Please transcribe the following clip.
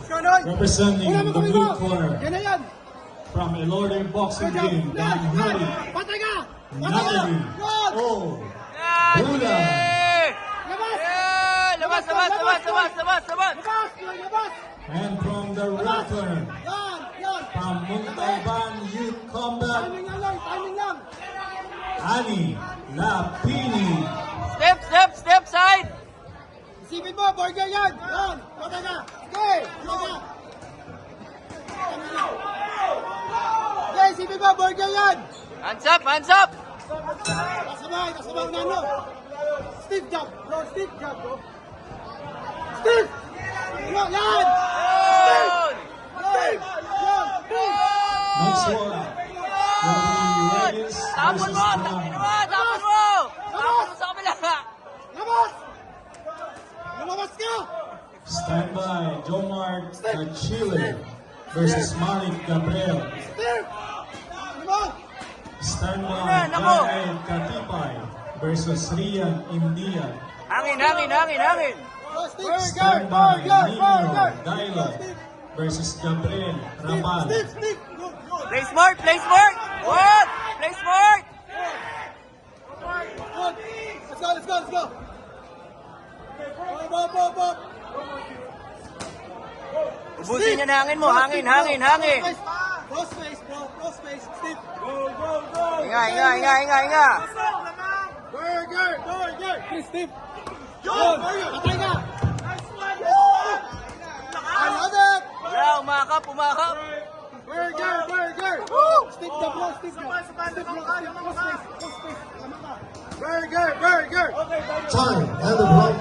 Representing the blue corner Yan na yan. from Elordi Boxing Game, Dan Huri, Patay ka! Natalie O. Hula. Labas! Labas, labas, labas, labas, labas, labas. Labas! Labas! And from the red corner, Yan! Yan! from Muntalban Youth Combat, Timing lang lang! Timing lang! Ani Lapini. Step, step, step side. Isipin mo, burger yan! Yan! Patay ka! Okay! Patay ka! Okay, isipin mo, burger yan! Hands up, hands up. Kasabay! Kasabay na ano! Steve jump! Bro, Steve jump, bro! Steve! Yan! Yan! Steve! Steve! Yan! Steve! Next one will be Reyes Tapon versus mo, tapon Brown. mo, tapon mo. Tapon mo sa kabila. Labas! Lumabas ka! Stand by Jomar Chile versus Malik Gabriel. Steve! Lumabas! Stand by Nako. Gael Katipay versus Rian India. Hangin, hangin, hangin, hangin. Go, Steve! Stand by Nino Dailo versus Gabriel Ramal. Steve! Steve! Go! Go! Play smart, play smart. What? Play smart. Good. Let's go! Let's go! Let's go! Bob! Bob! Bob! Ubusin niya na hangin mo, hangin, hangin, hangin. Cross face, bro. Cross face. Steve. Go, go, go. Inga, inga, inga, inga, inga. Burger, burger. Please, Steve. Good. Patay ka. I love it. Wala, umakap, umakap. Burger, burger. Steve the bro, Steve the bro. Steve bro. Cross face, cross face. Tama ka. Burger, burger. Time and the